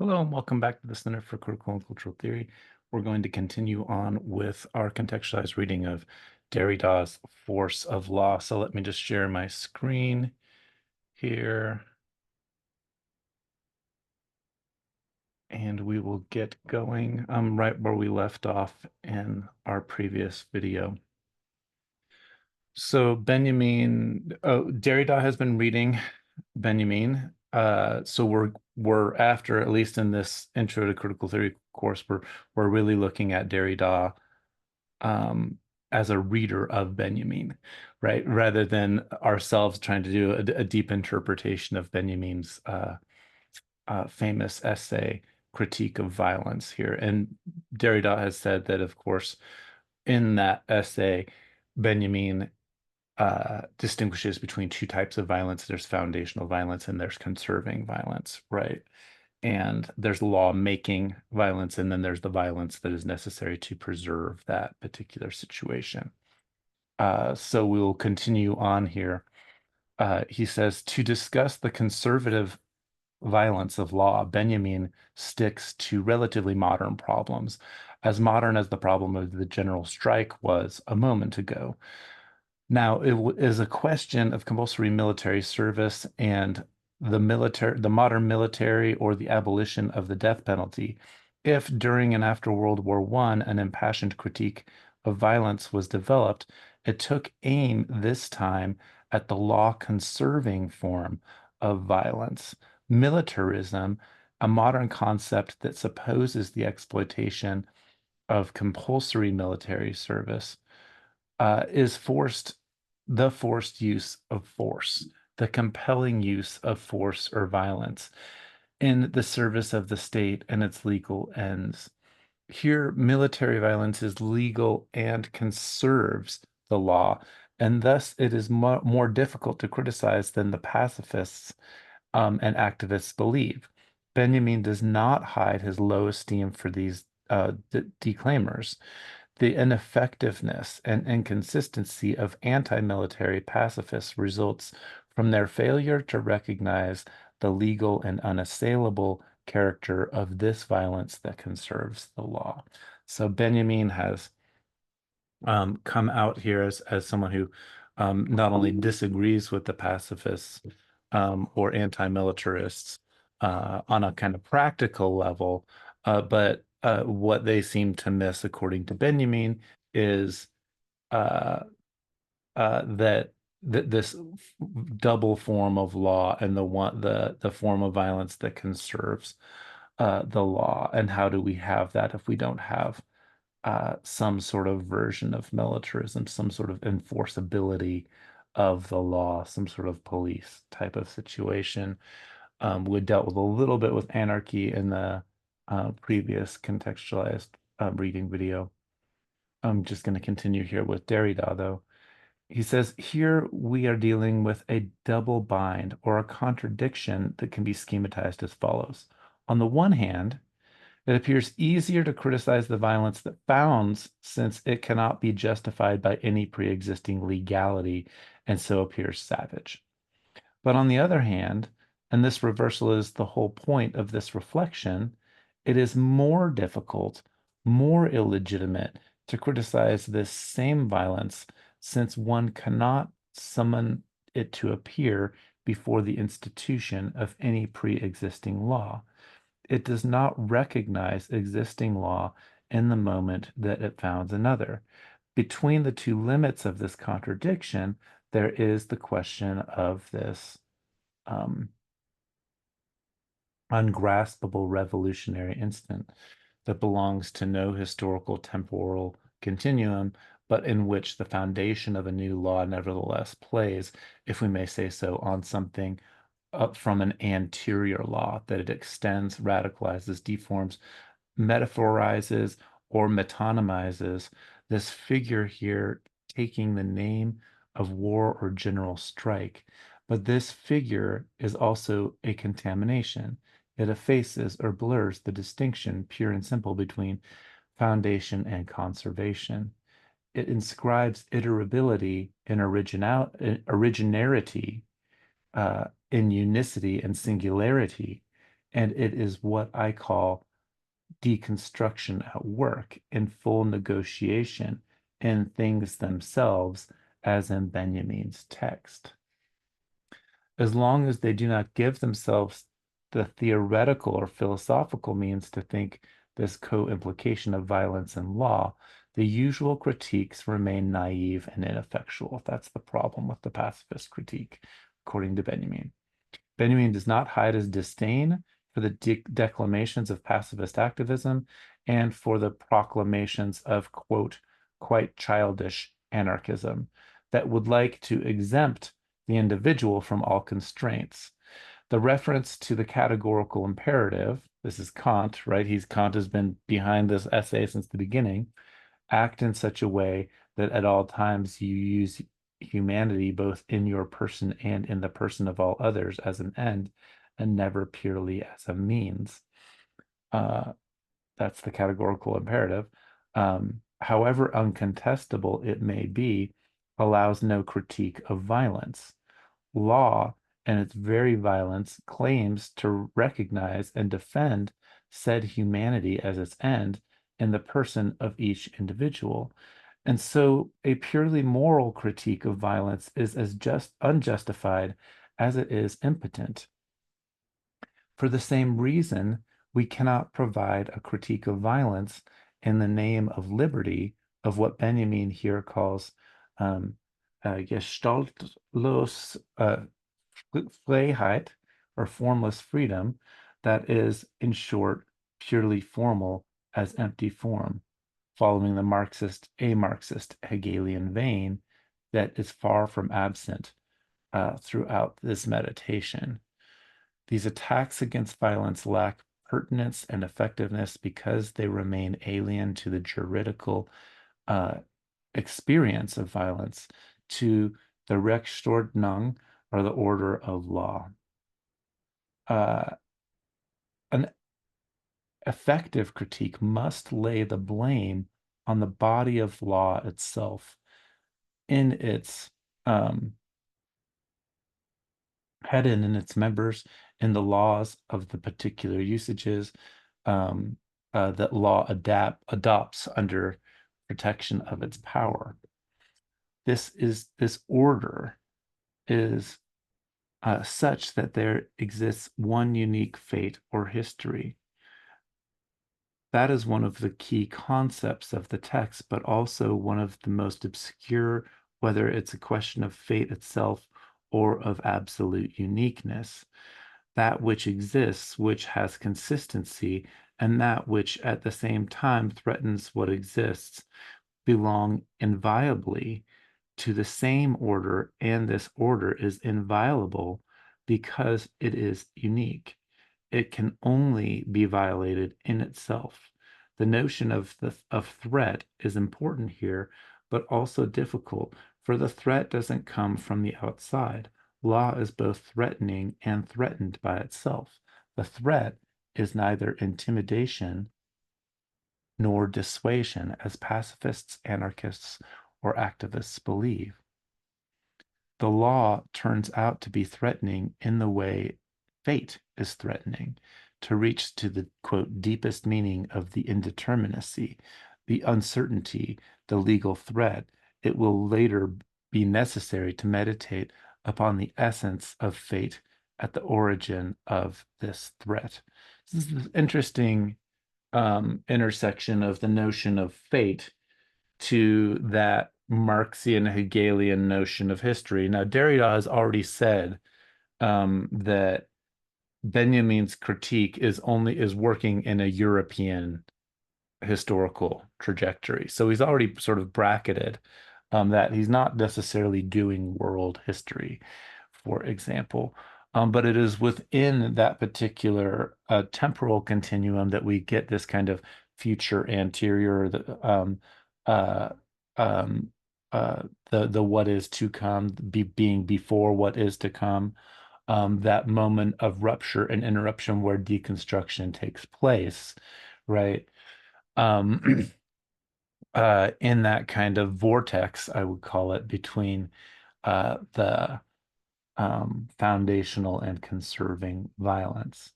Hello, and welcome back to the Center for Critical and Cultural Theory. We're going to continue on with our contextualized reading of Derrida's Force of Law. So let me just share my screen here, and we will get going right where we left off in our previous video. So Derrida has been reading Benjamin. So we're after, at least in this Intro to Critical Theory course, we're really looking at Derrida um, as a reader of Benjamin, right? Rather than ourselves trying to do a deep interpretation of Benjamin's famous essay, Critique of Violence here. And Derrida has said that, of course, in that essay, Benjamin distinguishes between two types of violence. There's foundational violence and there's conserving violence, right? And there's law-making violence, and then there's the violence that is necessary to preserve that particular situation. So we'll continue on here. He says, to discuss the conservative violence of law, Benjamin sticks to relatively modern problems, as modern as the problem of the general strike was a moment ago. Now, it is a question of compulsory military service and the modern military, or the abolition of the death penalty. If during and after World War I, an impassioned critique of violence was developed, it took aim this time at the law-conserving form of violence. Militarism, a modern concept that supposes the exploitation of compulsory military service, is the forced use of force, the compelling use of force or violence in the service of the state and its legal ends. Here, military violence is legal and conserves the law, and thus it is more difficult to criticize than the pacifists and activists believe. Benjamin does not hide his low esteem for these declaimers. The ineffectiveness and inconsistency of anti-military pacifists results from their failure to recognize the legal and unassailable character of this violence that conserves the law. So Benjamin has come out here as someone who not only disagrees with the pacifists or anti-militarists on a kind of practical level, but what they seem to miss, according to Benjamin, is uh, that this double form of law and the form of violence that conserves the law, and how do we have that if we don't have some sort of version of militarism, some sort of enforceability of the law, some sort of police type of situation. We dealt with a little bit with anarchy in the previous contextualized reading video. I'm just going to continue here with Derrida, though. He says, here we are dealing with a double bind or a contradiction that can be schematized as follows. On the one hand, it appears easier to criticize the violence that founds, since it cannot be justified by any pre-existing legality and so appears savage. But on the other hand, and this reversal is the whole point of this reflection, it is more difficult, more illegitimate to criticize this same violence, since one cannot summon it to appear before the institution of any pre-existing law. It does not recognize existing law in the moment that it founds another. Between the two limits of this contradiction, there is the question of this um, ungraspable revolutionary instant that belongs to no historical temporal continuum, but in which the foundation of a new law nevertheless plays, if we may say so, on something up from an anterior law, that it extends, radicalizes, deforms, metaphorizes, or metonymizes. This figure here taking the name of war or general strike. But this figure is also a contamination. It effaces or blurs the distinction, pure and simple, between foundation and conservation. It inscribes iterability in originarity, in unicity and singularity, And it is what I call deconstruction at work in full negotiation in things themselves, as in Benjamin's text. As long as they do not give themselves the theoretical or philosophical means to think this co-implication of violence and law, the usual critiques remain naive and ineffectual. That's the problem with the pacifist critique, according to Benjamin. Benjamin does not hide his disdain for the declamations of pacifist activism and for the proclamations of, quote, quite childish anarchism that would like to exempt the individual from all constraints. The reference to the categorical imperative, this is Kant, right? Kant has been behind this essay since the beginning. Act in such a way that at all times you use humanity both in your person and in the person of all others as an end, and never purely as a means. Uh, that's the categorical imperative. However uncontestable it may be, allows no critique of violence. Law, and its very violence, claims to recognize and defend said humanity as its end in the person of each individual. And so a purely moral critique of violence is as just unjustified as it is impotent. For the same reason, we cannot provide a critique of violence in the name of liberty, of what Benjamin here calls um, gestaltlos Freiheit, or formless freedom, that is, in short, purely formal as empty form, following the a-Marxist Hegelian vein that is far from absent throughout this meditation. These attacks against violence lack pertinence and effectiveness because they remain alien to the juridical uh, experience of violence, to the Rechtsordnung, or the order of law. Uh, an effective critique must lay the blame on the body of law itself in its um, head and in its members, in the laws of the particular usages um, that law adopts under protection of its power. This order is such that there exists one unique fate or history. That is one of the key concepts of the text, but also one of the most obscure, whether it's a question of fate itself or of absolute uniqueness. That which exists, which has consistency, and that which at the same time threatens what exists, belong inviolably to the same order, and this order is inviolable because it is unique. It can only be violated in itself. The notion of threat is important here, but also difficult, for the threat doesn't come from the outside. Law is both threatening and threatened by itself. The threat is neither intimidation nor dissuasion, as pacifists, anarchists, or activists believe. The law turns out to be threatening in the way fate is threatening, to reach to the quote deepest meaning of the indeterminacy, the uncertainty, the legal threat. It will later be necessary to meditate upon the essence of fate at the origin of this threat. This is an interesting intersection of the notion of fate to that Marxian Hegelian notion of history. Now, Derrida has already said that Benjamin's critique is working in a European historical trajectory. So he's already sort of bracketed that he's not necessarily doing world history, for example. But it is within that particular temporal continuum that we get this kind of future anterior, uh, um, the what is to come, being before what is to come, that moment of rupture and interruption where deconstruction takes place, right? Um, in that kind of vortex, I would call it, between the foundational and conserving violence.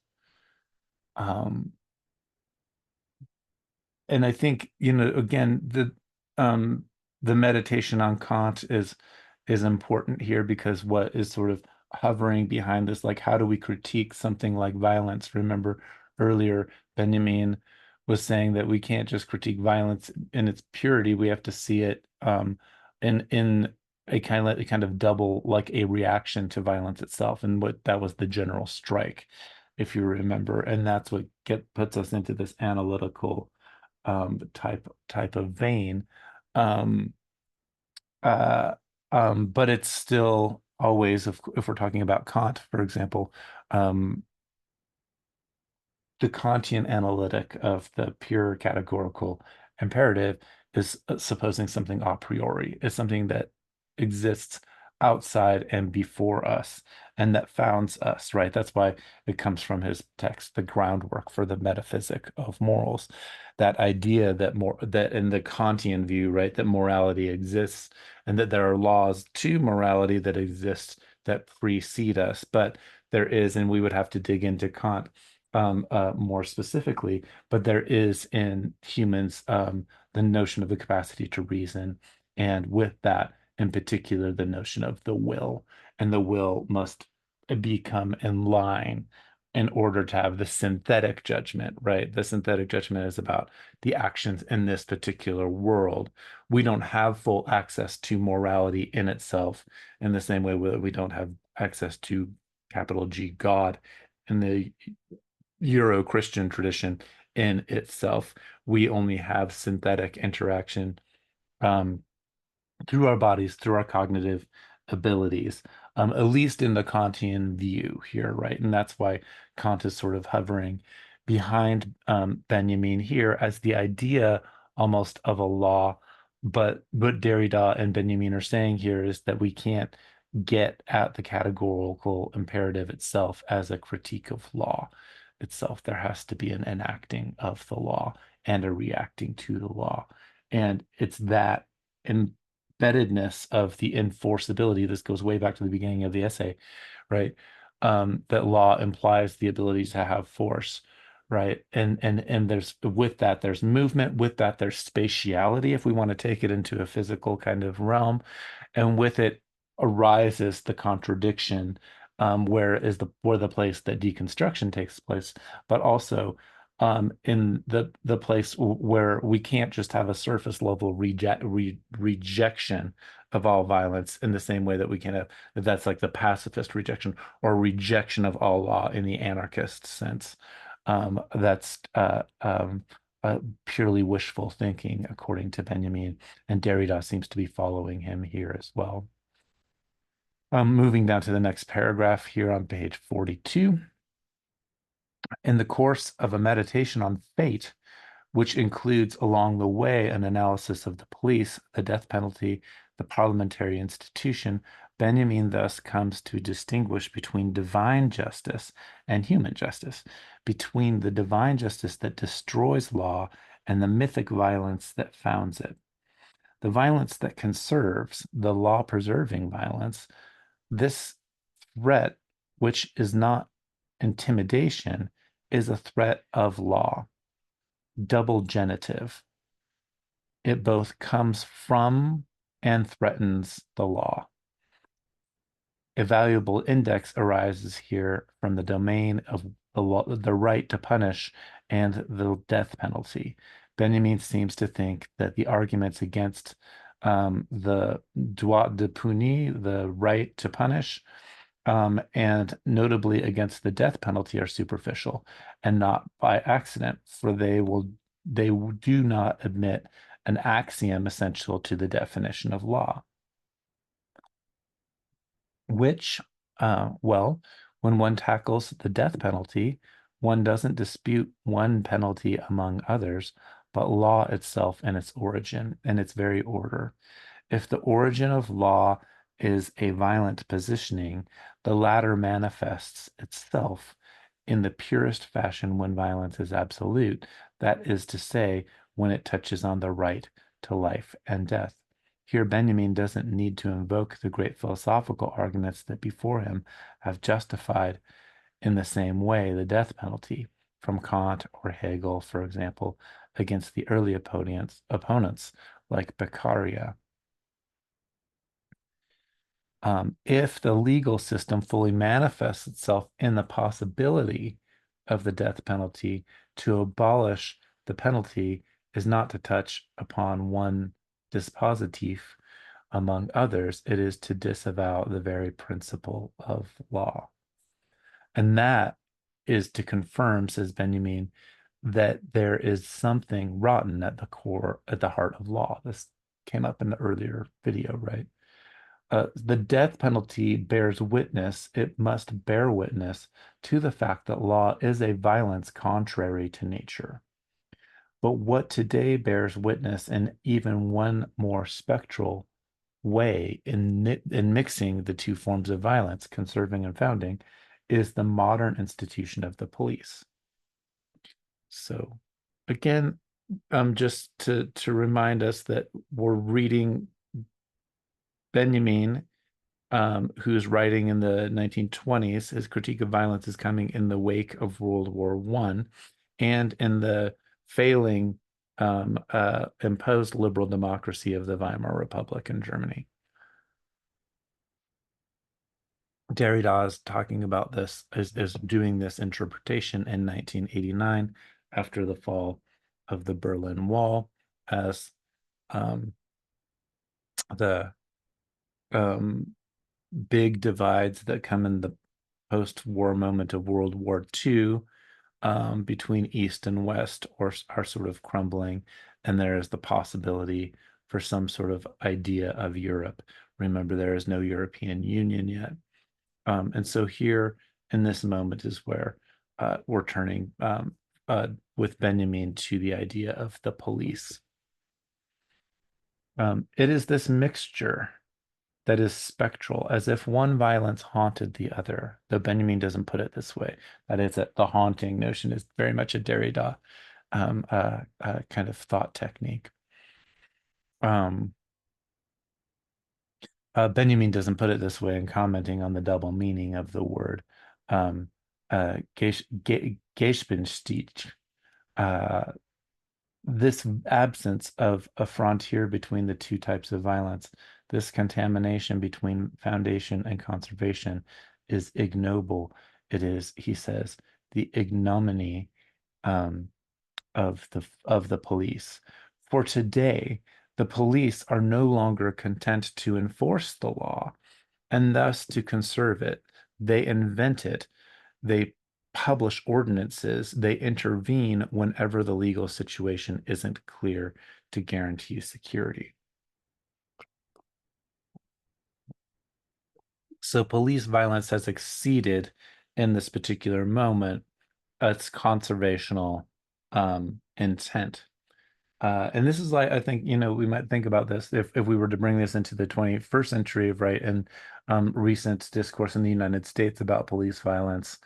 Um, and I think, again, um the meditation on Kant is important here because what is sort of hovering behind this, like how do we critique something like violence? Remember earlier, Benjamin was saying that we can't just critique violence in its purity, we have to see it in a kind of double, like a reaction to violence itself. And what that was the general strike, if you remember. And that's what puts us into this analytical type of vein. Um, uh, but it's still always, if we're talking about Kant, for example, um, the Kantian analytic of the pure categorical imperative is supposing something a priori, is something that exists outside and before us and that founds us, right? That's why it comes from his text, the groundwork for the metaphysic of morals. That idea that in the Kantian view, right, that morality exists and that there are laws to morality that exist that precede us, but there is, and we would have to dig into Kant more specifically, but there is in humans the notion of the capacity to reason, and with that, in particular, the notion of the will, and the will must become in line in order to have the synthetic judgment, right? The synthetic judgment is about the actions in this particular world. We don't have full access to morality in itself in the same way that we don't have access to capital G God in the Euro-Christian tradition in itself. We only have synthetic interaction um, through our bodies, through our cognitive abilities, at least in the Kantian view here, right? And that's why Kant is sort of hovering behind Benjamin here as the idea almost of a law. But what Derrida and Benjamin are saying here is that we can't get at the categorical imperative itself as a critique of law itself. There has to be an enacting of the law and a reacting to the law. And it's that embeddedness of the enforceability. This goes way back to the beginning of the essay, right? That law implies the ability to have force, right? And there's with that there's movement, with that there's spatiality, if we want to take it into a physical kind of realm, and with it arises the contradiction, where the place that deconstruction takes place, but also in the place where we can't just have a surface level rejection of all violence in the same way that we can have that's like the pacifist rejection or rejection of all law in the anarchist sense. That's purely wishful thinking, according to Benjamin, and Derrida seems to be following him here as well. Moving down to the next paragraph here on page 42. In the course of a meditation on fate, which includes along the way an analysis of the police, the death penalty, the parliamentary institution, Benjamin thus comes to distinguish between divine justice and human justice, between the divine justice that destroys law and the mythic violence that founds it. The violence that conserves, the law-preserving violence, this threat, which is not intimidation, is a threat of law, double genitive. It both comes from and threatens the law. A valuable index arises here from the domain of the law, the right to punish and the death penalty. Benjamin seems to think that the arguments against the droit de punir, the right to punish, and notably against the death penalty are superficial and not by accident, for they do not admit an axiom essential to the definition of law, which, well, when one tackles the death penalty, one doesn't dispute one penalty among others, but law itself and its origin and its very order. If the origin of law is a violent positioning, the latter manifests itself in the purest fashion when violence is absolute, that is to say, when it touches on the right to life and death. Here, Benjamin doesn't need to invoke the great philosophical arguments that before him have justified in the same way the death penalty. from Kant or Hegel, for example, against the early opponents like Beccaria. If the legal system fully manifests itself in the possibility of the death penalty, to abolish the penalty is not to touch upon one dispositif among others, it is to disavow the very principle of law. And that is to confirm, says Benjamin, that there is something rotten at the core, at the heart of law. This came up in the earlier video, right? The death penalty bears witness, it must bear witness to the fact that law is a violence contrary to nature. But what today bears witness in even one more spectral way in mixing the two forms of violence, conserving and founding, is the modern institution of the police. So again, just to remind us that we're reading Benjamin, who's writing in the 1920s. His critique of violence is coming in the wake of World War I and in the failing imposed liberal democracy of the Weimar Republic in Germany. Derrida is talking about this, is doing this interpretation in 1989 after the fall of the Berlin Wall as um, the um, big divides that come in the post-war moment of World War II between East and West are sort of crumbling, and there is the possibility for some sort of idea of Europe. Remember, there is no European Union yet. And so here in this moment is where we're turning with Benjamin to the idea of the police. It is this mixture that is spectral, as if one violence haunted the other, though Benjamin doesn't put it this way. That is, that the haunting notion is very much a Derrida kind of thought technique. Um, Benjamin doesn't put it this way in commenting on the double meaning of the word um, Gespenstich. Uh, this absence of a frontier between the two types of violence, this contamination between foundation and conservation is ignoble. It is, he says, the ignominy um, of the police. For today, the police are no longer content to enforce the law and thus to conserve it. They invent it. They publish ordinances. They intervene whenever the legal situation isn't clear to guarantee security. So police violence has exceeded in this particular moment its conservational intent. And this is like, I think, we might think about this if we were to bring this into the 21st century, right? And recent discourse in the United States about police violence,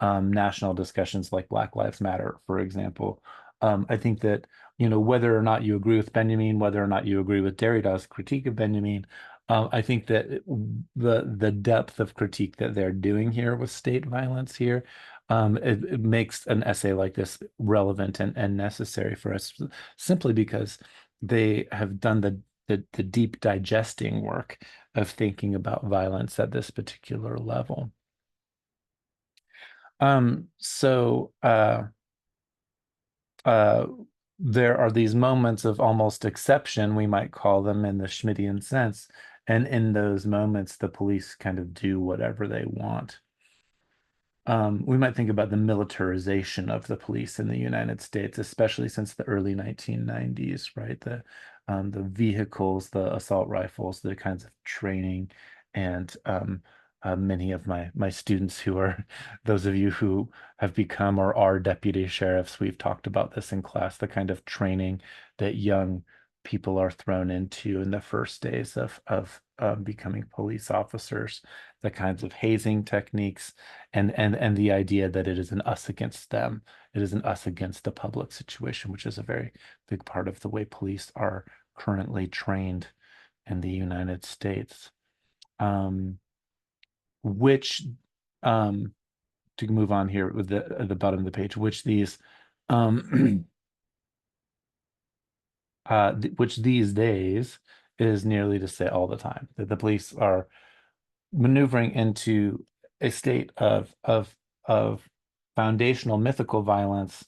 national discussions like Black Lives Matter, for example. I think that, whether or not you agree with Benjamin, whether or not you agree with Derrida's critique of Benjamin, I think that the depth of critique that they're doing here with state violence here, it makes an essay like this relevant and necessary for us simply because they have done the deep digesting work of thinking about violence at this particular level. So uh, there are these moments of almost exception, we might call them in the Schmittian sense. And in those moments, the police kind of do whatever they want. We might think about the militarization of the police in the United States, especially since the early 1990s, right? The vehicles, the assault rifles, the kinds of training, and many of my students who are those of you who have become or are deputy sheriffs, we've talked about this in class, the kind of training that young people are thrown into in the first days of becoming police officers, the kinds of hazing techniques and the idea that it is an us against them. It is an us against the public situation, which is a very big part of the way police are currently trained in the United States. Which um, to move on here with the at the bottom of the page, which these um which these days is nearly to say all the time that the police are maneuvering into a state of foundational mythical violence,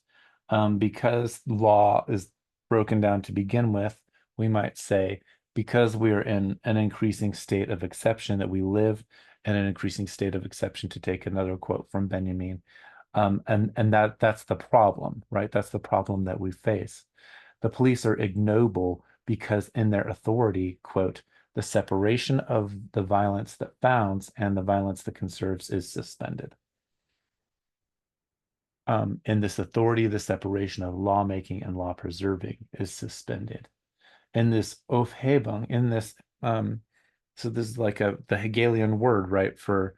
because law is broken down to begin with. We might say because we are in an increasing state of exception, that we live in an increasing state of exception, to take another quote from Benjamin. And that's the problem, right? That's the problem that we face. The police are ignoble because in their authority, quote, the separation of the violence that founds and the violence that conserves is suspended. In this authority, the separation of lawmaking and law preserving is suspended. In this Aufhebung, in this so this is like the Hegelian word, right, for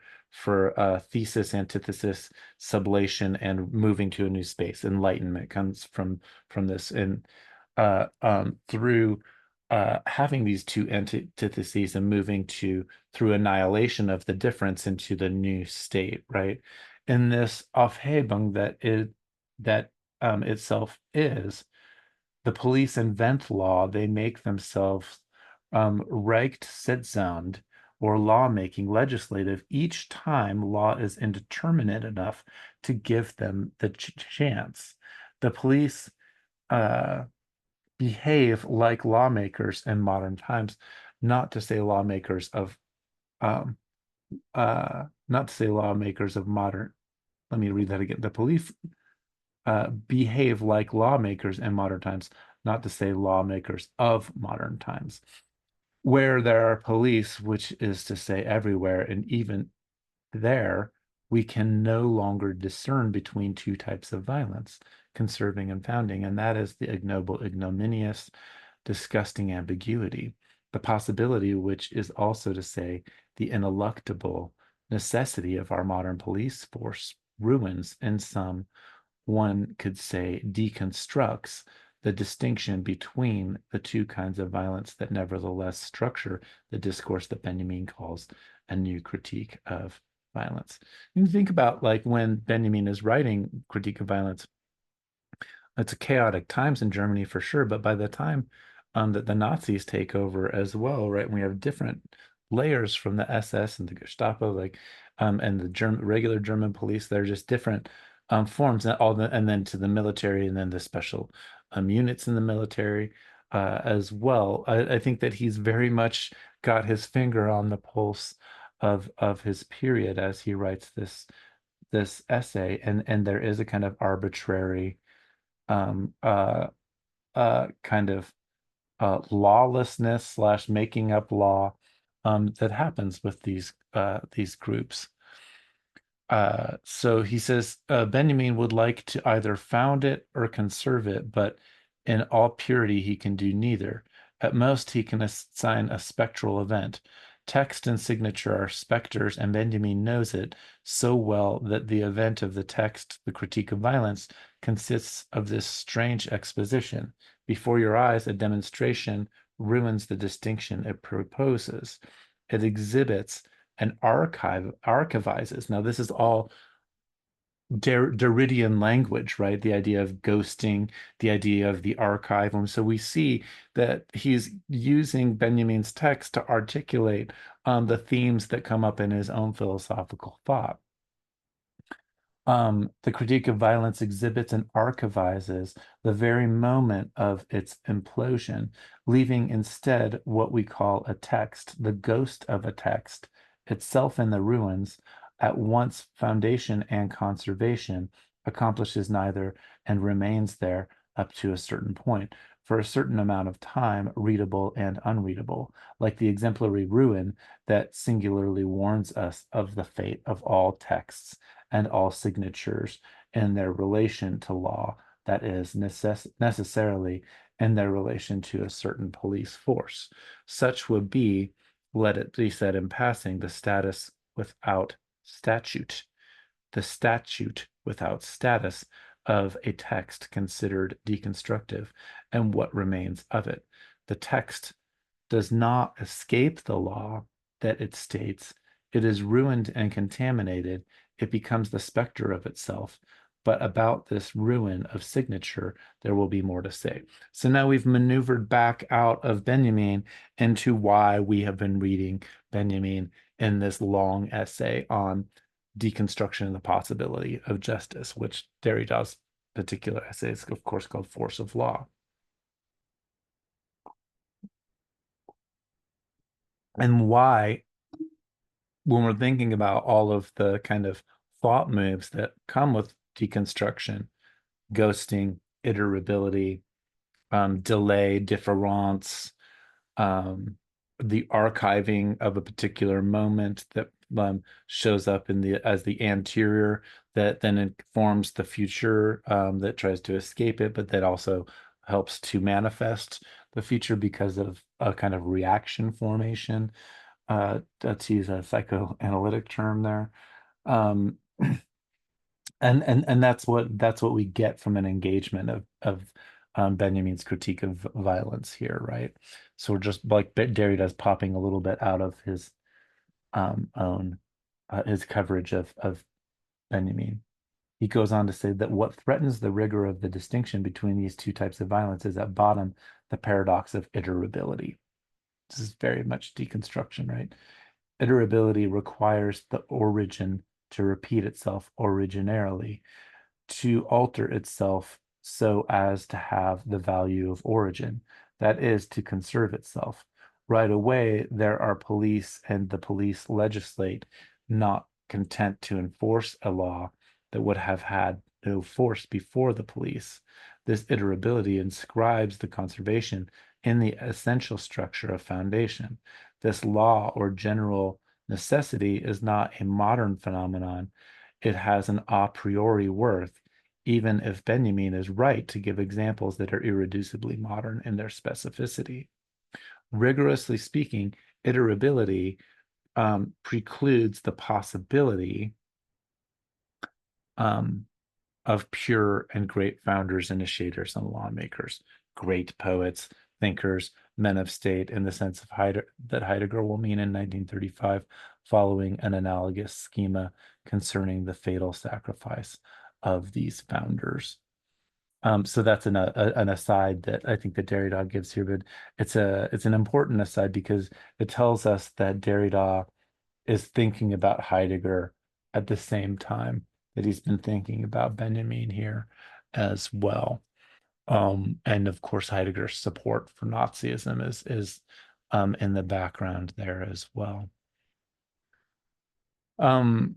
thesis, antithesis, sublation, and moving to a new space. Enlightenment comes from this, and through having these two antitheses and moving to through annihilation of the difference into the new state, right? In this Aufhebung that itself is, the police invent law, they make themselves Rechtssitzend, or lawmaking, legislative, each time law is indeterminate enough to give them the chance. The police uh, behave like lawmakers in modern times, not to say lawmakers of um, not to say lawmakers of modern. Let me read that again. The police behave like lawmakers in modern times, not to say lawmakers of modern times. Where there are police, which is to say everywhere, and even there, we can no longer discern between two types of violence, conserving and founding, and that is the ignoble, ignominious, disgusting ambiguity, the possibility, which is also to say the ineluctable necessity of our modern police force, ruins in some, one could say, deconstructs the distinction between the two kinds of violence that nevertheless structure the discourse that Benjamin calls a new critique of violence. You think about like when Benjamin is writing Critique of Violence, it's a chaotic times in Germany for sure, but by the time that the Nazis take over as well, right? And we have different layers from the SS and the Gestapo, like and the regular German police. They're just different forms, and and then to the military, and then the special units in the military as well. I think that he's very much got his finger on the pulse of his period as he writes this essay, and there is a kind of arbitrary um, uh, kind of lawlessness slash making up law that happens with these groups. So he says Benjamin would like to either found it or conserve it, but in all purity he can do neither. At most he can assign a spectral event. Text and signature are specters, and Benjamin knows it so well that the event of the text, the critique of violence, consists of this strange exposition. Before your eyes, a demonstration ruins the distinction it proposes. It exhibits and archivizes. Now, this is all Derridian language, right? The idea of ghosting, the idea of the archive. And so we see that he's using Benjamin's text to articulate the themes that come up in his own philosophical thought. The critique of violence exhibits and archivizes the very moment of its implosion, leaving instead what we call a text, the ghost of a text, itself in the ruins, at once foundation and conservation, accomplishes neither and remains there up to a certain point, for a certain amount of time, readable and unreadable, like the exemplary ruin that singularly warns us of the fate of all texts and all signatures in their relation to law, that is, necessarily in their relation to a certain police force. Such would be, let it be said in passing, the status without statute, the statute without status of a text considered deconstructive, and what remains of it. The text does not escape the law that it states. It is ruined and contaminated it becomes the specter of itself. But about this ruin of signature, there will be more to say. So now we've maneuvered back out of Benjamin into why we have been reading Benjamin in this long essay on deconstruction and the possibility of justice, which Derrida's particular essay is, of course, called Force of Law. And why, when we're thinking about all of the kind of thought moves that come with deconstruction, ghosting, iterability, delay, difference, um, the archiving of a particular moment that shows up in the as the anterior that then informs the future that tries to escape it, but that also helps to manifest the future because of a kind of reaction formation. To use a psychoanalytic term there. Um, and that's what we get from an engagement of Benjamin's critique of violence here, right? So we're just like Derrida's popping a little bit out of his own his coverage of Benjamin. He goes on to say that what threatens the rigor of the distinction between these two types of violence is at bottom the paradox of iterability. This is very much deconstruction, right? Iterability requires the origin to repeat itself originarily, to alter itself so as to have the value of origin, that is, to conserve itself. Right away, there are police, and the police legislate, not content to enforce a law that would have had no force before the police. This iterability inscribes the conservation in the essential structure of foundation. This law or general necessity is not a modern phenomenon. It has an a priori worth, even if Benjamin is right to give examples that are irreducibly modern in their specificity. Rigorously speaking, iterability precludes the possibility um, of pure and great founders, initiators, and lawmakers, great poets, thinkers, men of state, in the sense of that Heidegger will mean in 1935, following an analogous schema concerning the fatal sacrifice of these founders. So that's an aside that I think that Derrida gives here, but it's an important aside because it tells us that Derrida is thinking about Heidegger at the same time that he's been thinking about Benjamin here as well. And of course, Heidegger's support for Nazism is in the background there as well. Um,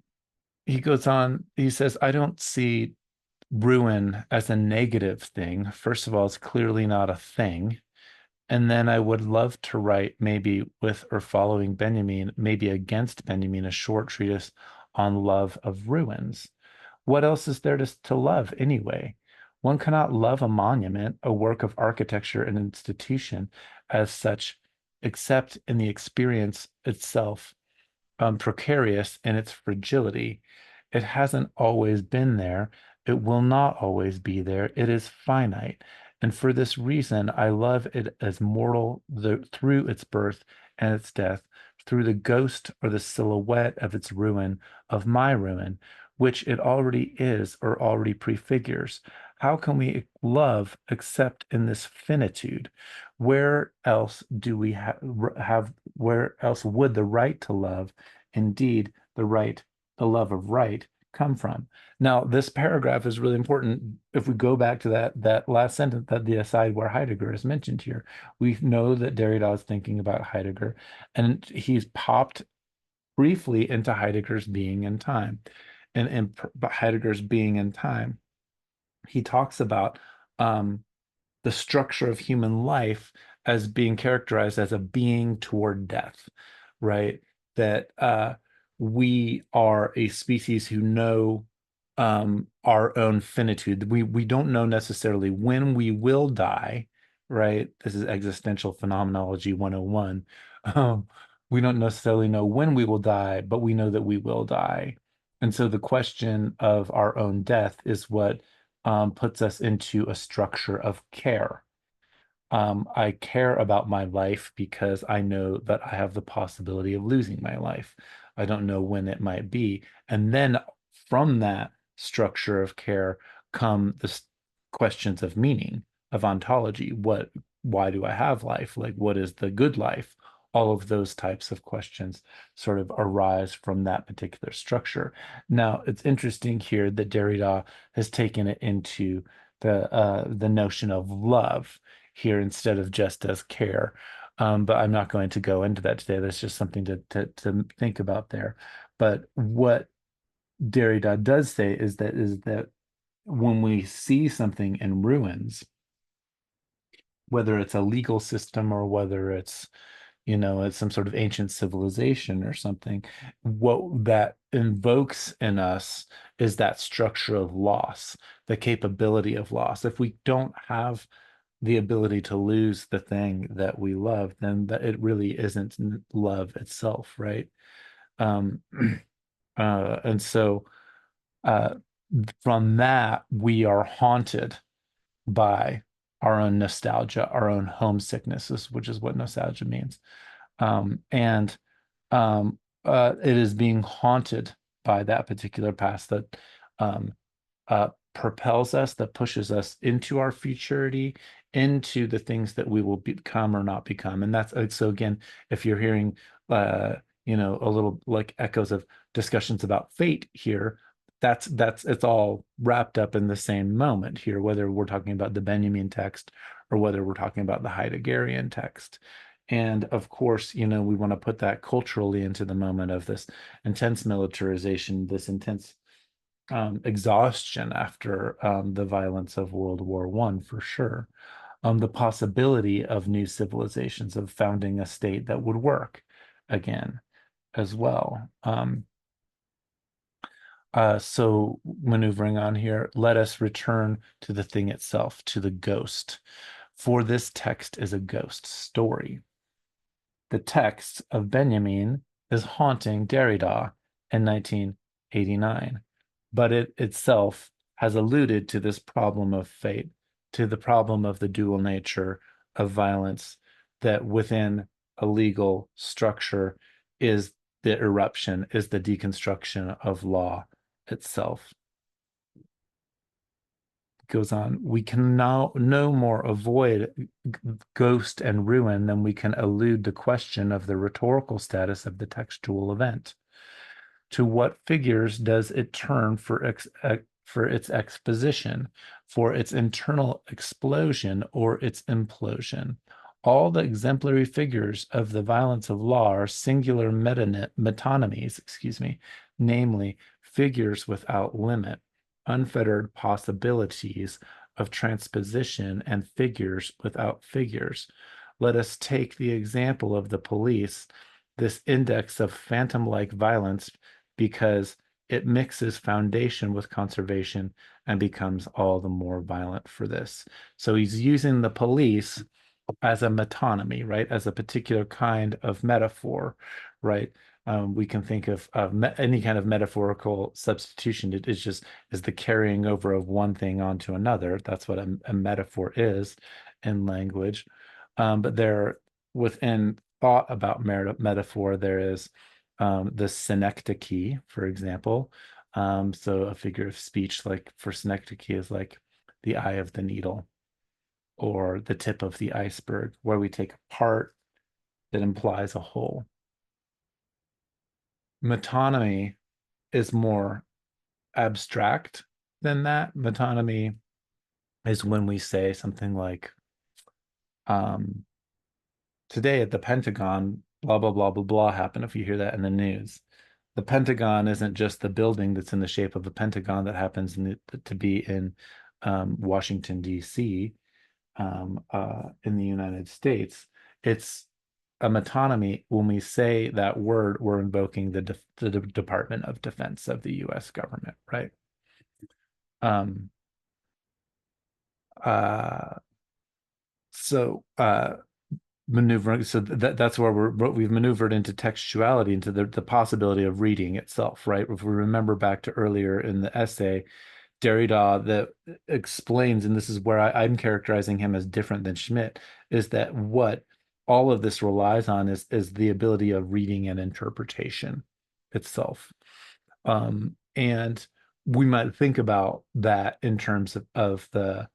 he goes on, he says, I don't see ruin as a negative thing. First of all, it's clearly not a thing. And then I would love to write, maybe with or following Benjamin, maybe against Benjamin, a short treatise on love of ruins. What else is there to love anyway? One cannot love a monument, a work of architecture, an institution as such, except in the experience itself, precarious in its fragility. It hasn't always been there. It will not always be there. It is finite. And for this reason, I love it as mortal through its birth and its death, through the ghost or the silhouette of its ruin, of my ruin, which it already is or already prefigures. How can we love except in this finitude? Where else do we where else would the right to love, indeed the love of right, come from? Now, this paragraph is really important. If we go back to that last sentence, that the aside where Heidegger is mentioned here, we know that Derrida is thinking about Heidegger, and he's popped briefly into Heidegger's being and time. And in Heidegger's being and time, he talks about the structure of human life as being characterized as a being toward death, right? That we are a species who know our own finitude. We don't know necessarily when we will die, right? This is existential phenomenology 101. Um, we don't necessarily know when we will die, but we know that we will die. And so the question of our own death is what puts us into a structure of care. I care about my life because I know that I have the possibility of losing my life. I don't know when it might be. And then from that structure of care come the questions of meaning, of ontology. Why do I have life? Like, what is the good life? All of those types of questions sort of arise from that particular structure. Now, it's interesting here that Derrida has taken it into the notion of love here instead of just as care. But I'm not going to go into that today. That's just something to think about there. But what Derrida does say is that when we see something in ruins, whether it's a legal system or whether it's some sort of ancient civilization or something, what that invokes in us is that structure of loss, the capability of loss. If we don't have the ability to lose the thing that we love, then that it really isn't love itself, right? Um, and so uh, from that, we are haunted by our own nostalgia, our own homesicknesses, which is what nostalgia means. And it is being haunted by that particular past that um, propels us, that pushes us into our futurity, into the things that we will become or not become. And that's so again, if you're hearing uh, a little like echoes of discussions about fate here, that's it's all wrapped up in the same moment here, whether we're talking about the Benjamin text or whether we're talking about the Heideggerian text. And of course, we want to put that culturally into the moment of this intense militarization, this intense exhaustion after the violence of World War One, for sure. The possibility of new civilizations, of founding a state that would work again as well. So maneuvering on here, let us return to the thing itself, to the ghost. For this text is a ghost story. The text of Benjamin is haunting Derrida in 1989, but it itself has alluded to this problem of fate, to the problem of the dual nature of violence that within a legal structure is the eruption, is the deconstruction of law itself. Goes on, we can now no more avoid ghost and ruin than we can elude the question of the rhetorical status of the textual event. To what figures does it turn for its exposition, for its internal explosion or its implosion? All the exemplary figures of the violence of law are singular metonymies, namely figures without limit, unfettered possibilities of transposition, and figures without figures. Let us take the example of the police, this index of phantom-like violence, because it mixes foundation with conservation and becomes all the more violent for this. So he's using the police as a metonymy, right? As a particular kind of metaphor, right? We can think of any kind of metaphorical substitution. It is just is the carrying over of one thing onto another. That's what a metaphor is in language. But there, within thought about metaphor, there is the synecdoche, for example. So a figure of speech like for synecdoche is like the eye of the needle or the tip of the iceberg, where we take a part that implies a whole. Metonymy is more abstract than that. Metonymy is when we say something like, um, today at the Pentagon, blah, blah, blah, blah, blah happened, if you hear that in the news. The Pentagon isn't just the building that's in the shape of a pentagon that happens to be in Washington, D.C., in the United States. It's a metonymy. When we say that word, we're invoking the Department of Defense of the U.S. government, right? Um, uh, so maneuvering, so that's where we've maneuvered into textuality, into the possibility of reading itself, right? If we remember back to earlier in the essay, Derrida that explains, and this is where I'm characterizing him as different than Schmidt, is that what all of this relies on is the ability of reading and interpretation itself. And we might think about that in terms of the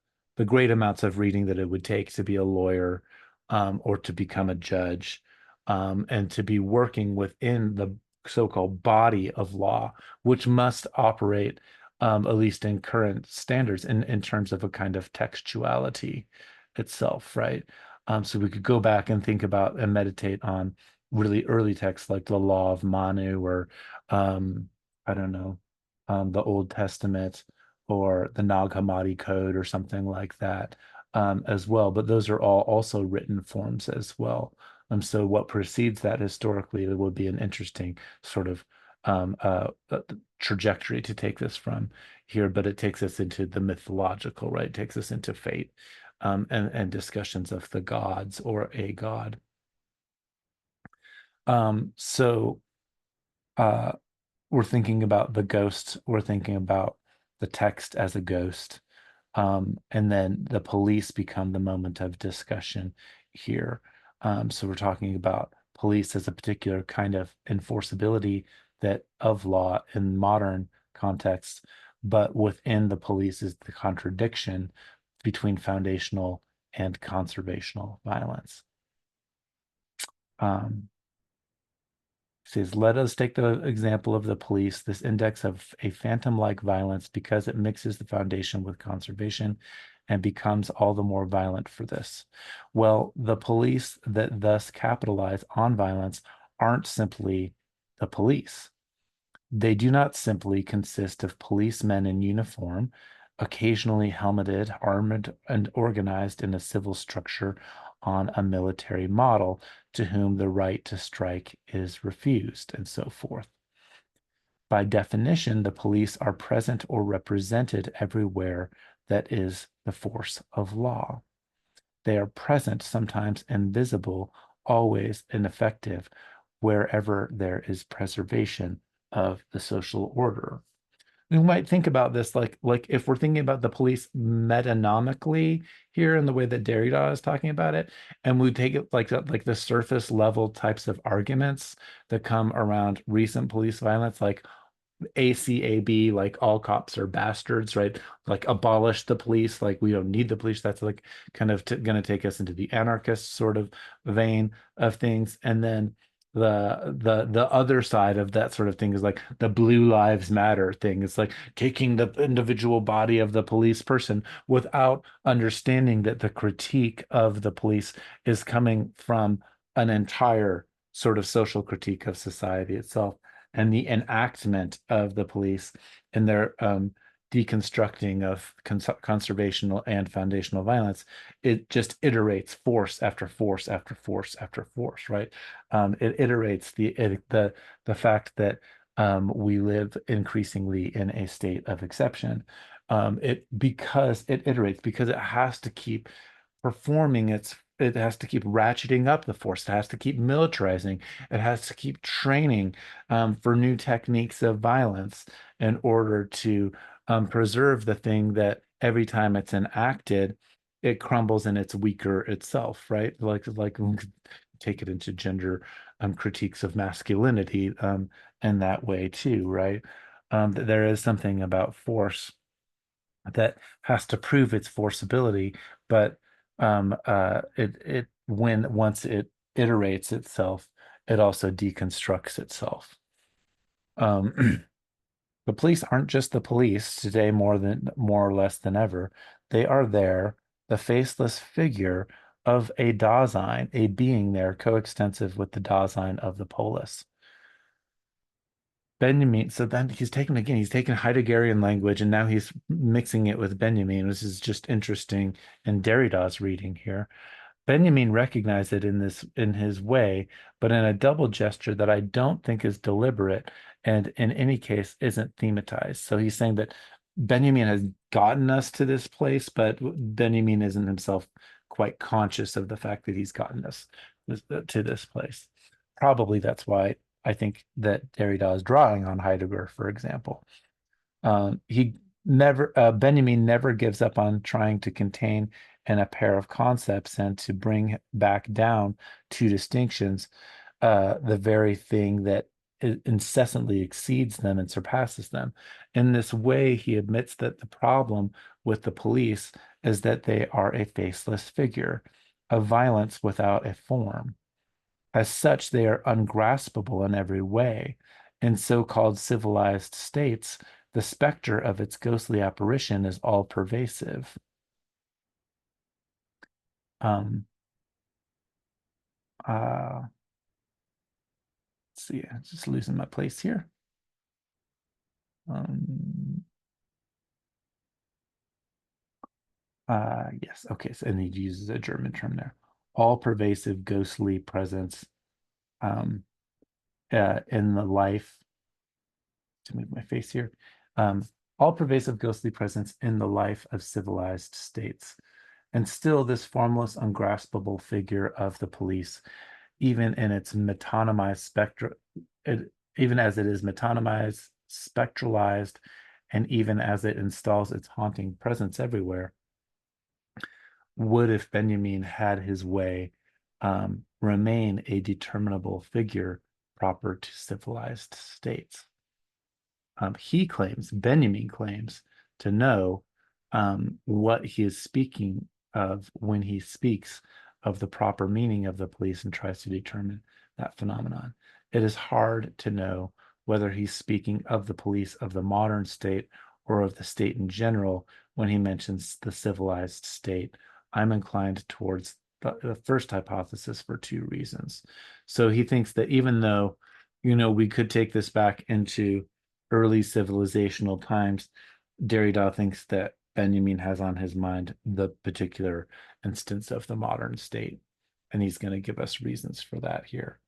great amounts of reading that it would take to be a lawyer, or to become a judge, and to be working within the so-called body of law, which must operate, at least in current standards, in terms of a kind of textuality itself, right? So we could go back and think about and meditate on really early texts like the Law of Manu, or I don't know, the Old Testament, or the Nag Hammadi Code, or something like that, as well. But those are all also written forms as well. So what precedes that historically would be an interesting sort of, trajectory to take this from here, but it takes us into the mythological, right? It takes us into fate, and discussions of the gods or a god. So uh, we're thinking about the ghost, we're thinking about the text as a ghost. And then the police become the moment of discussion here. So we're talking about police as a particular kind of enforceability that of law in modern contexts, but within the police is the contradiction between foundational and conservational violence. Um, Says, let us take the example of the police, this index of a phantom-like violence, because it mixes the foundation with conservation and becomes all the more violent for this. Well, the police that thus capitalize on violence aren't simply the police. They do not simply consist of policemen in uniform, occasionally helmeted, armored, and organized in a civil structure on a military model, to whom the right to strike is refused, and so forth. By definition, the police are present or represented everywhere that is the force of law. They are present, sometimes invisible, always ineffective, wherever there is preservation of the social order. We might think about this like if we're thinking about the police metanomically here in the way that Derrida is talking about it, and we take it like the surface level types of arguments that come around recent police violence, like ACAB, like all cops are bastards, right? Like abolish the police, like we don't need the police. That's like kind of going to take us into the anarchist sort of vein of things. And then the other side of that sort of thing is like the Blue Lives Matter thing. It's like taking the individual body of the police person without understanding that the critique of the police is coming from an entire sort of social critique of society itself, and the enactment of the police in their deconstructing of conservational and foundational violence. It just iterates force after force after force after force, right? It iterates the fact that we live increasingly in a state of exception. It because it iterates, because it has to keep performing it has to keep ratcheting up the force. It has to keep militarizing. It has to keep training, for new techniques of violence in order to, preserve the thing that every time it's enacted, it crumbles and it's weaker itself, right? Like we could take it into gender, critiques of masculinity, in that way too, right? That there is something about force that has to prove its forceability, but it when once it iterates itself, it also deconstructs itself. Um, the police aren't just the police today, more or less than ever. They are there, the faceless figure of a Dasein, a being there coextensive with the Dasein of the polis. Benjamin, so then he's taken Heideggerian language and now he's mixing it with Benjamin, which is just interesting in Derrida's reading here. Benjamin recognized it in his way, but in a double gesture that I don't think is deliberate and in any case isn't thematized. So he's saying that Benjamin has gotten us to this place, but Benjamin isn't himself quite conscious of the fact that he's gotten us to this place. Probably that's why I think that Derrida is drawing on Heidegger, for example. He never Benjamin never gives up on trying to contain in a pair of concepts and to bring back down two distinctions, the very thing that incessantly exceeds them and surpasses them. In this way, he admits that the problem with the police is that they are a faceless figure, a violence without a form. As such, they are ungraspable in every way. In so-called civilized states, the specter of its ghostly apparition is all pervasive. Um, let's see, I'm just losing my place here. Um, yes, okay, so and he uses a German term there. All pervasive ghostly presence um, in the life, to move my face here, um, all pervasive ghostly presence in the life of civilized states. And still, this formless, ungraspable figure of the police, even in its metonymized spectra, even as it is metonymized, spectralized, and even as it installs its haunting presence everywhere, would, if Benjamin had his way, remain a determinable figure proper to civilized states. Benjamin claims to know what he is speaking of when he speaks of the proper meaning of the police and tries to determine that phenomenon. It is hard to know whether he's speaking of the police of the modern state or of the state in general when he mentions the civilized state. I'm inclined towards the first hypothesis for two reasons. So he thinks that even though, we could take this back into early civilizational times, Derrida thinks that Benjamin has on his mind the particular instance of the modern state, and he's going to give us reasons for that here.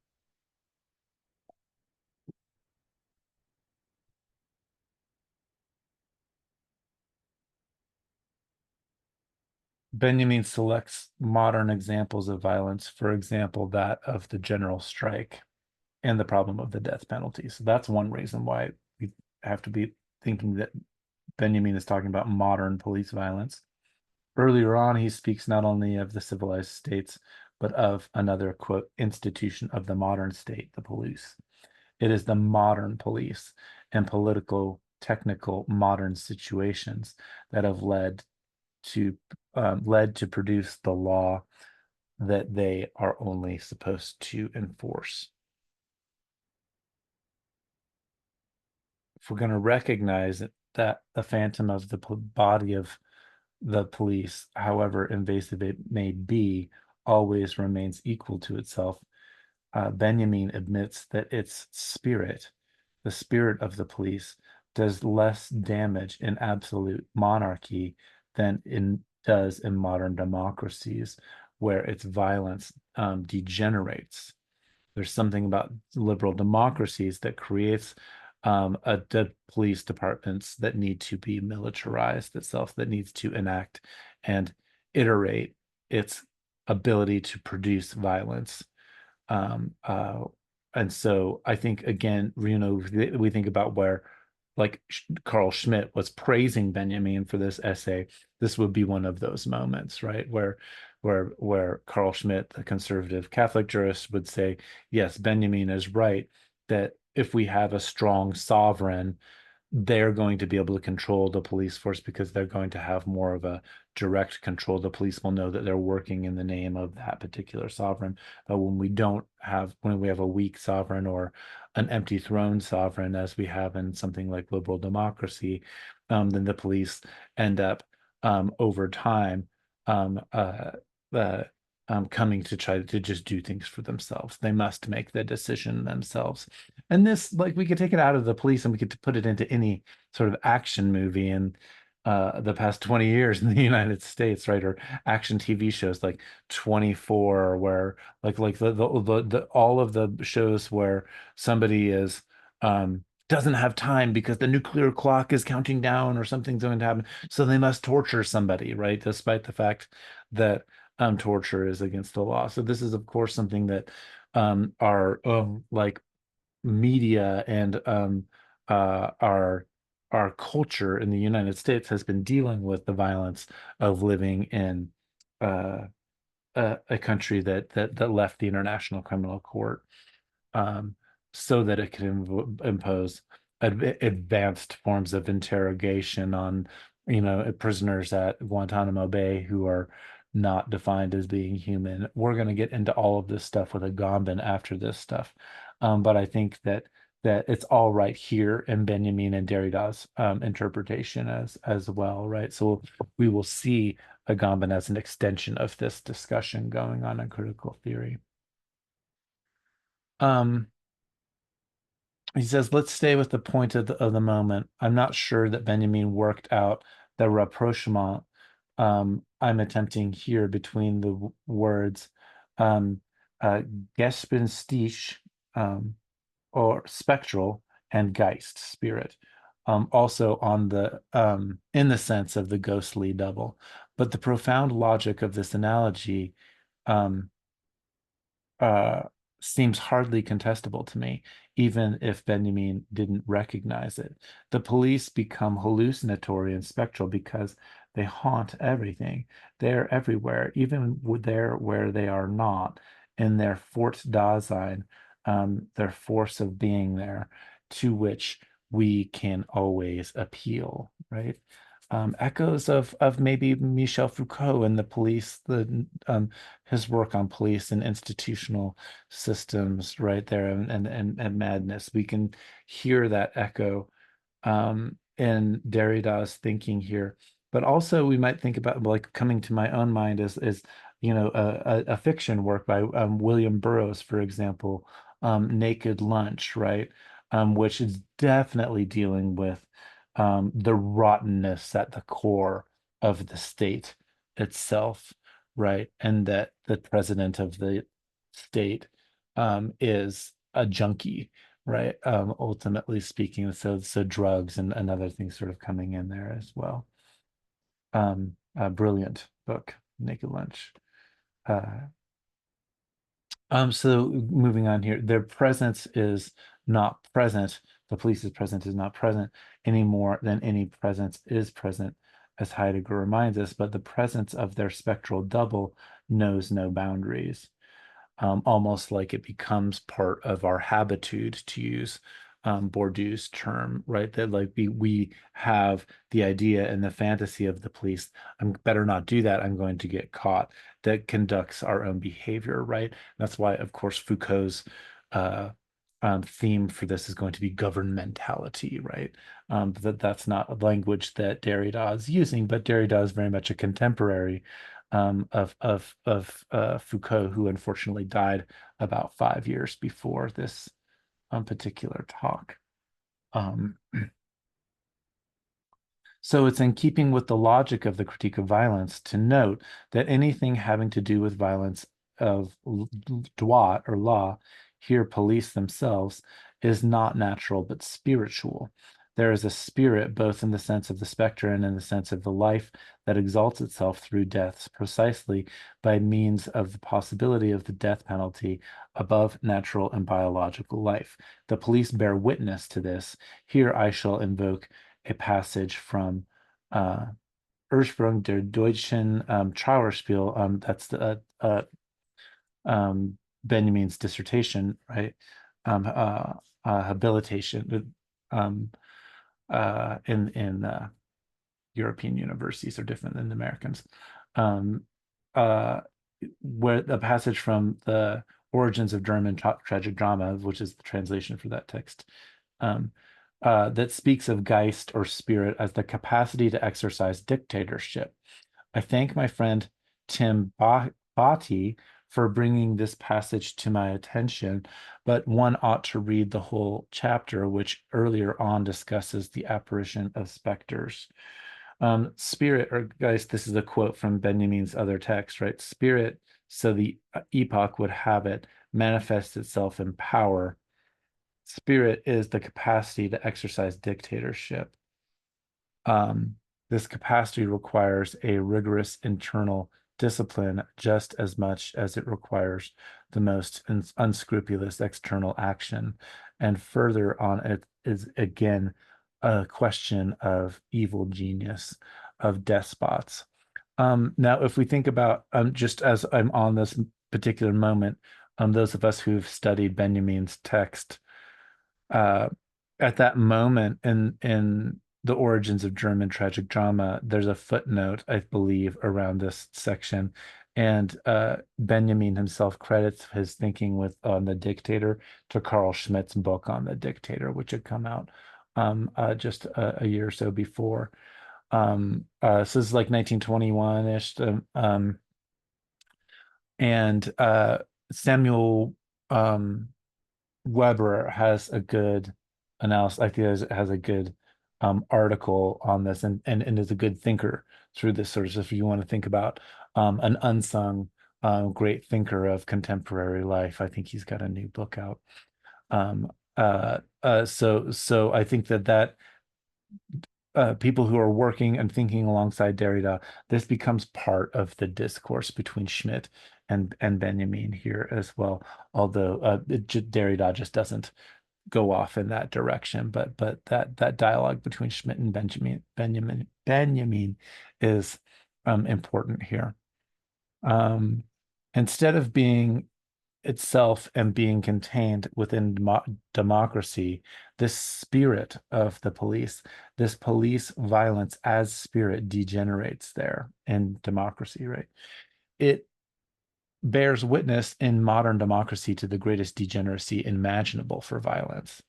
Benjamin selects modern examples of violence, for example, that of the general strike and the problem of the death penalty. So that's one reason why we have to be thinking that Benjamin is talking about modern police violence. Earlier on, he speaks not only of the civilized states, but of another, quote, institution of the modern state, the police. It is the modern police and political, technical, modern situations that have to led to produce the law that they are only supposed to enforce. If we're going to recognize that the phantom of the body of the police, however invasive it may be, always remains equal to itself, Benjamin admits that its spirit, the spirit of the police, does less damage in absolute monarchy than does in modern democracies, where its violence degenerates. There's something about liberal democracies that creates police departments that need to be militarized itself, that needs to enact and iterate its ability to produce violence. Um, uh, and so I think again, we think about where like Carl Schmitt was praising Benjamin for this essay. This would be one of those moments, right? Where Carl Schmitt, the conservative Catholic jurist, would say, yes, Benjamin is right that if we have a strong sovereign, they're going to be able to control the police force because they're going to have more of a direct control. The police will know that they're working in the name of that particular sovereign. But when we have a weak sovereign or an empty throne sovereign, as we have in something like liberal democracy, then the police end up over time um, uh, uh, coming to try to just do things for themselves. They must make the decision themselves. And this, like, we could take it out of the police and we could put it into any sort of action movie in the past 20 years in the United States, right? Or action TV shows like 24, where like the all of the shows where somebody is doesn't have time because the nuclear clock is counting down or something's going to happen. So they must torture somebody, right? Despite the fact that torture is against the law. So this is, of course, something that our like media and our culture in the United States has been dealing with the violence of living in uh, a country that left the International Criminal Court. Um, so that it can impose advanced forms of interrogation on, prisoners at Guantanamo Bay who are not defined as being human. We're going to get into all of this stuff with Agamben after this stuff. But I think that it's all right here in Benjamin and Derrida's interpretation as well, right? So we will see Agamben as an extension of this discussion going on in critical theory. Um, he says, let's stay with the point of the moment. I'm not sure that Benjamin worked out the rapprochement I'm attempting here between the words um, uh, Gespenstiche, um, or spectral, and Geist, spirit. Also on the in the sense of the ghostly double. But the profound logic of this analogy um, uh, seems hardly contestable to me, even if Benjamin didn't recognize it. The police become hallucinatory and spectral because they haunt everything. They're everywhere, even there where they are not, in their Fort Dasein, their force of being there, to which we can always appeal, right? Echoes of maybe Michel Foucault and the police, the his work on police and institutional systems right there, and madness. We can hear that echo in Derrida's thinking here. But also we might think about, like, coming to my own mind is a fiction work by William Burroughs, for example, Naked Lunch, right? Which is definitely dealing with the rottenness at the core of the state itself, right? And that the president of the state is a junkie, right? Ultimately speaking, so drugs and other things sort of coming in there as well. A brilliant book, Naked Lunch. Uh, so moving on here, their presence is not present. The police's presence is not present any more than any presence is present, as Heidegger reminds us, but the presence of their spectral double knows no boundaries, almost like it becomes part of our habitude, to use Bourdieu's term, right? That like we have the idea and the fantasy of the police. I'm better not do that. I'm going to get caught. That conducts our own behavior, right? That's why, of course, Foucault's uh, theme for this is going to be governmentality, right? That's not a language that Derrida is using, but Derrida is very much a contemporary of Foucault, who unfortunately died about 5 years before this particular talk. Um, so it's in keeping with the logic of the critique of violence to note that anything having to do with violence of droit or law, here police themselves, is not natural but spiritual. There is a spirit both in the sense of the spectre and in the sense of the life that exalts itself through deaths precisely by means of the possibility of the death penalty above natural and biological life. The police bear witness to this. Here I shall invoke a passage from uh, Ursprung der deutschen Trauerspiel. That's the Benjamin's dissertation, right? Habilitation um, in European universities are different than the Americans. Um, uh, where the passage from the Origins of German Tragic Drama, which is the translation for that text, um, that speaks of Geist or spirit as the capacity to exercise dictatorship. I thank my friend Tim Bhatti for bringing this passage to my attention, but one ought to read the whole chapter, which earlier on discusses the apparition of specters. Spirit, or guys, this is a quote from Benjamin's other text, right? Spirit, so the epoch would have it, manifests itself in power. Spirit is the capacity to exercise dictatorship. Um, this capacity requires a rigorous internal discipline just as much as it requires the most unscrupulous external action. And further on, it is again a question of evil genius, of despots. Now, if we think about, just as I'm on this particular moment, those of us who've studied Benjamin's text, uh, at that moment in the origins of German tragic drama, there's a footnote, I believe, around this section, and Benjamin himself credits his thinking with on the dictator to Carl Schmitt's book on the dictator, which had come out just a year or so before. So this is like 1921-ish. And Samuel Weber has a good analysis. I think has a good article on this, and is a good thinker through this sort of stuff. If you want to think about an unsung great thinker of contemporary life, I think he's got a new book out. Um, so I think that people who are working and thinking alongside Derrida, this becomes part of the discourse between Schmitt and Benjamin here as well. Although Derrida just doesn't go off in that direction, but that dialogue between Schmitt and Benjamin is important here. Um, Instead of being itself and being contained within democracy, this spirit of the police, this police violence as spirit degenerates there in democracy, right? It bears witness in modern democracy to the greatest degeneracy imaginable for violence.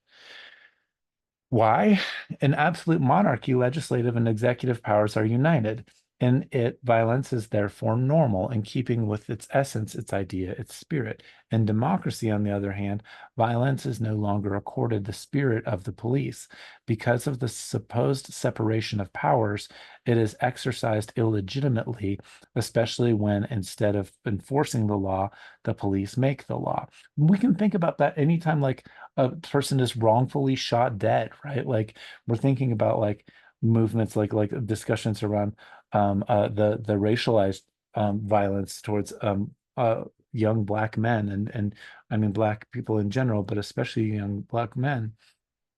Why? In absolute monarchy, legislative and executive powers are united. In it, violence is therefore normal, in keeping with its essence, its idea, its spirit. In democracy, on the other hand, violence is no longer accorded the spirit of the police. Because of the supposed separation of powers, it is exercised illegitimately, especially when instead of enforcing the law, the police make the law. We can think about that anytime, like a person is wrongfully shot dead, right? Like we're thinking about like movements like discussions around the racialized violence towards young black men and I mean black people in general, but especially young black men.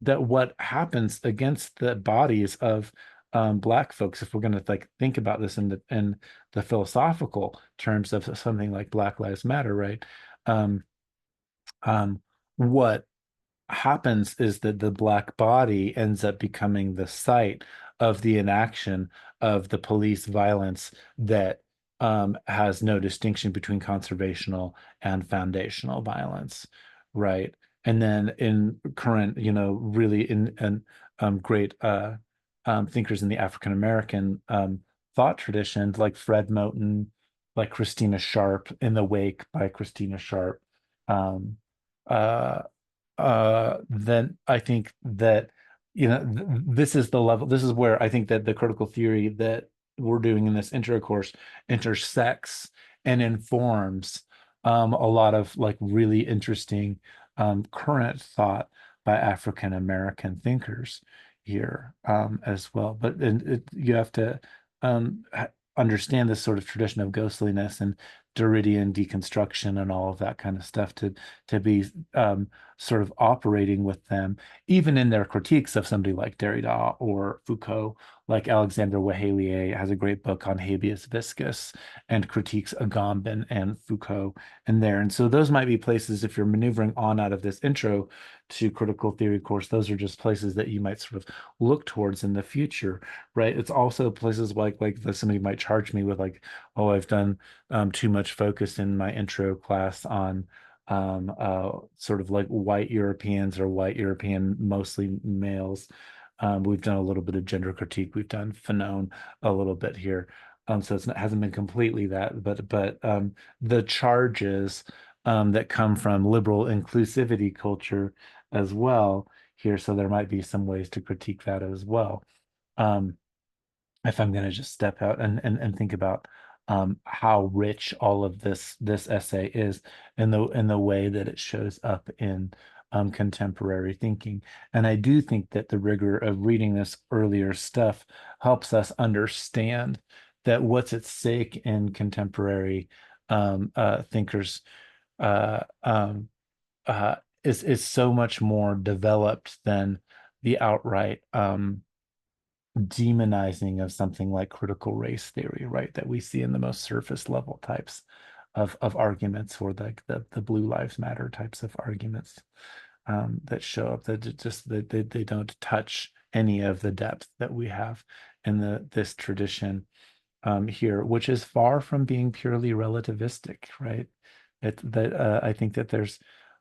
That what happens against the bodies of black folks, if we're going to like think about this in the philosophical terms of something like Black Lives Matter, right? Um, what happens is that the black body ends up becoming the site of the inaction of the police violence that has no distinction between conservational and foundational violence, right? And then in current, really in great thinkers in the African American thought traditions, like Fred Moten, like Christina Sharp, In the Wake by Christina Sharp. Um, uh, then I think that this is the level. This is where I think that the critical theory that we're doing in this intro course intersects and informs a lot of like really interesting current thought by African American thinkers here as well. But you have to understand this sort of tradition of ghostliness and Derridian deconstruction and all of that kind of stuff to be sort of operating with them, even in their critiques of somebody like Derrida or Foucault, like Alexander Wehelier has a great book on habeas viscus and critiques Agamben and Foucault in there. And so those might be places, if you're maneuvering on out of this intro to critical theory course, those are just places that you might sort of look towards in the future, right? It's also places like that somebody might charge me with like, oh, I've done too much focus in my intro class on sort of like white Europeans or white European, mostly males. We've done a little bit of gender critique. We've done Fanon a little bit here. So it hasn't been completely that, but the charges that come from liberal inclusivity culture as well here. So there might be some ways to critique that as well. Um, if I'm going to just step out and think about how rich all of this essay is in the way that it shows up in contemporary thinking. And I do think that the rigor of reading this earlier stuff helps us understand that what's at stake in contemporary thinkers uh, um, uh, is so much more developed than the outright demonizing of something like critical race theory, right? That we see in the most surface level types of arguments, or the Blue Lives Matter types of arguments. that show up that just that they don't touch any of the depth that we have in this tradition here, which is far from being purely relativistic, right? I think that there's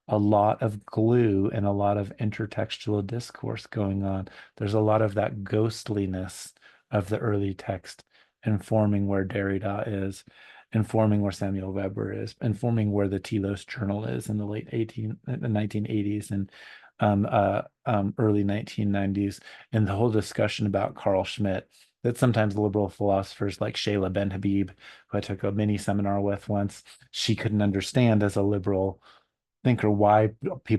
a lot of glue and a lot of intertextual discourse going on. There's a lot of that ghostliness of the early text informing where Derrida is, informing where Samuel Weber is, informing where the Telos Journal is in the the 1980s and early 1990s, and the whole discussion about Carl Schmitt that sometimes liberal philosophers like Shayla Ben Habib, who I took a mini seminar with once, she couldn't understand as a liberal thinker why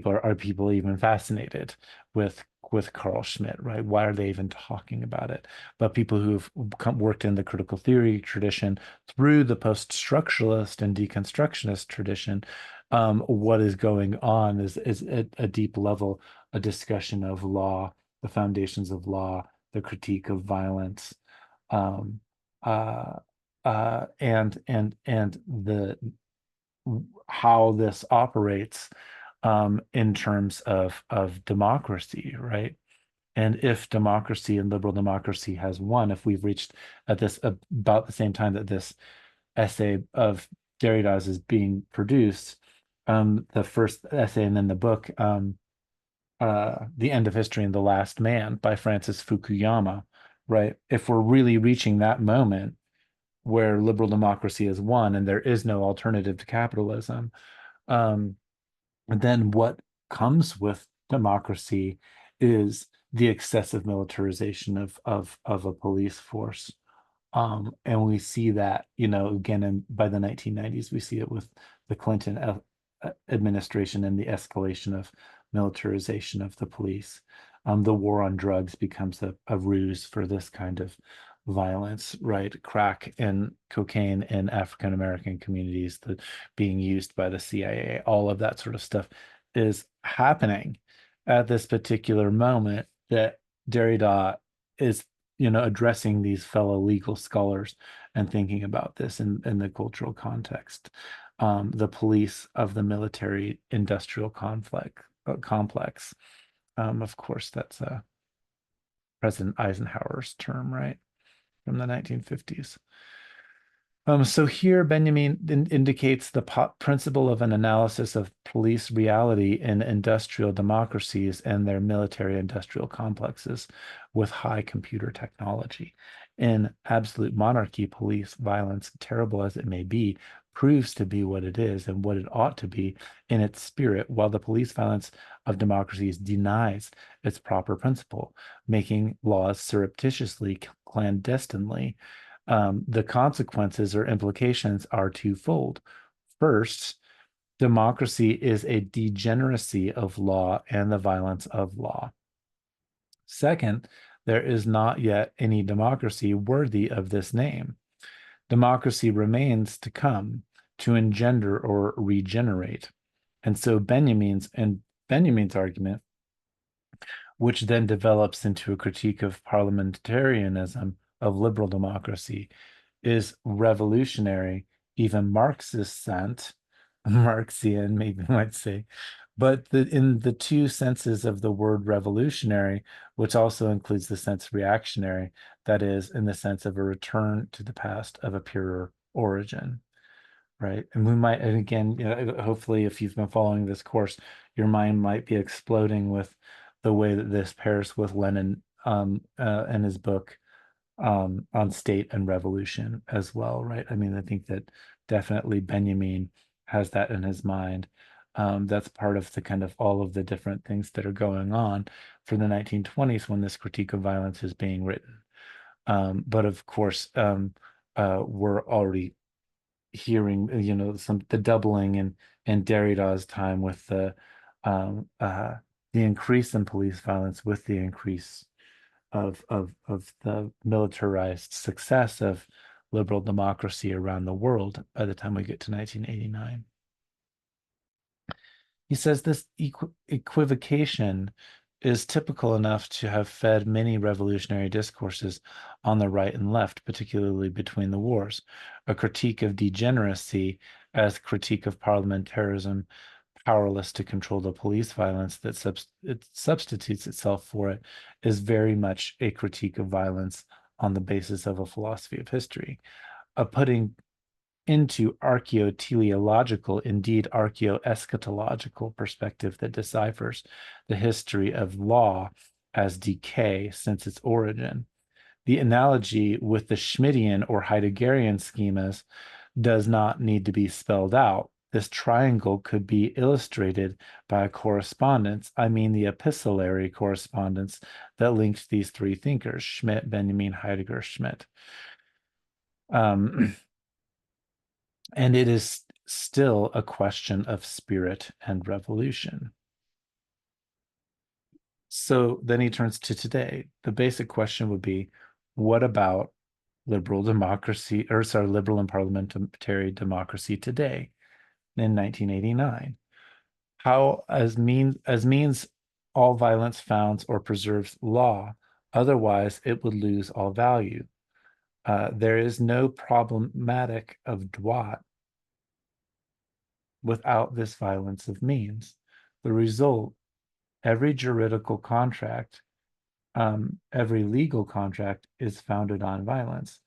are people even fascinated with Carl Schmitt, right? Why are they even talking about it? But people who've worked in the critical theory tradition through the post-structuralist and deconstructionist tradition, what is going on is at a deep level a discussion of law, the foundations of law, the critique of violence, um, uh, and the how this operates in terms of democracy, right? And if democracy and liberal democracy has won, if we've reached at this about the same time that this essay of Derrida's is being produced, the first essay and then the book, The End of History and the Last Man by Francis Fukuyama, right? If we're really reaching that moment where liberal democracy has won and there is no alternative to capitalism, um, then what comes with democracy is the excessive militarization of a police force. And we see that, again, by the 1990s, we see it with the Clinton administration and the escalation of militarization of the police. The war on drugs becomes a ruse for this kind of violence, right? Crack and cocaine in African American communities being used by the CIA, all of that sort of stuff is happening at this particular moment that Derrida is addressing these fellow legal scholars and thinking about this in the cultural context. The police of the military industrial complex. Of course, that's President Eisenhower's term, right? From the 1950s. So here, Benjamin indicates the principle of an analysis of police reality in industrial democracies and their military industrial complexes with high computer technology. In absolute monarchy, police violence, terrible as it may be, proves to be what it is and what it ought to be in its spirit, while the police violence of democracies denies its proper principle, making laws surreptitiously, clandestinely. The consequences or implications are twofold. First, democracy is a degeneracy of law and the violence of law. Second, there is not yet any democracy worthy of this name. Democracy remains to come to engender or regenerate. And so Benjamin's argument, which then develops into a critique of parliamentarism, of liberal democracy, is revolutionary, even Marxist sent, Marxian, maybe you might say, but in the two senses of the word revolutionary, which also includes the sense reactionary, that is, in the sense of a return to the past of a purer origin, right? And we might, and again, hopefully, if you've been following this course, your mind might be exploding with the way that this pairs with Lenin and his book on state and revolution as well, right? I mean, I think that definitely Benjamin has that in his mind. That's part of the kind of all of the different things that are going on for the 1920s when this critique of violence is being written. But of course, we're already hearing, the doubling in Derrida's time with the increase in police violence, with the increase of the militarized success of liberal democracy around the world by the time we get to 1989. He says this equivocation is typical enough to have fed many revolutionary discourses on the right and left, particularly between the wars. A critique of degeneracy as critique of parliamentarism powerless to control the police violence that it substitutes itself for it is very much a critique of violence on the basis of a philosophy of history, a putting into archaeoteleological, indeed archaeoeschatological perspective that deciphers the history of law as decay since its origin. The analogy with the Schmittian or Heideggerian schemas does not need to be spelled out. This triangle could be illustrated by a correspondence, I mean the epistolary correspondence that links these three thinkers, Schmidt, Benjamin, Heidegger, Schmidt. Um, and it is still a question of spirit and revolution. So then he turns to today. The basic question would be, what about liberal democracy, or sorry, liberal and parliamentary democracy today in 1989? How, as means all violence founds or preserves law, otherwise it would lose all value. There is no problematic of droit without this violence of means. The result, every juridical contract, every legal contract is founded on violence.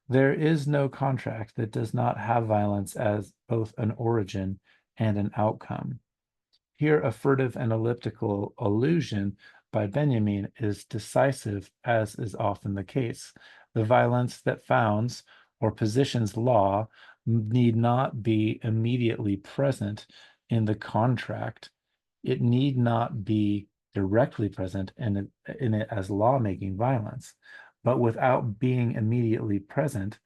There is no contract that does not have violence as both an origin and an outcome. Here, a furtive and elliptical allusion by Benjamin is decisive, as is often the case. The violence that founds or positions law need not be immediately present in the contract. It need not be directly present in it as lawmaking violence, but without being immediately present,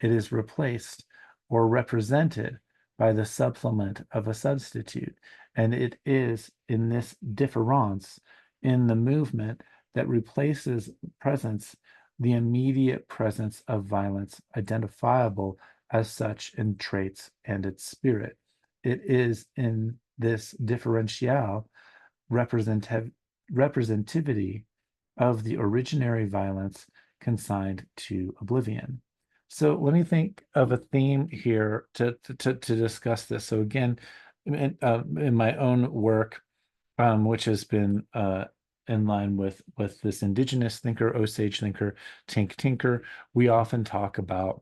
it is replaced or represented by the supplement of a substitute. And it is in this difference in the movement that replaces presence, the immediate presence of violence, identifiable as such in traits and its spirit. It is in this differential representativity of the originary violence consigned to oblivion. So let me think of a theme here to discuss this. So again, in my own work, which has been in line with this indigenous thinker, Osage thinker, Tink Tinker, we often talk about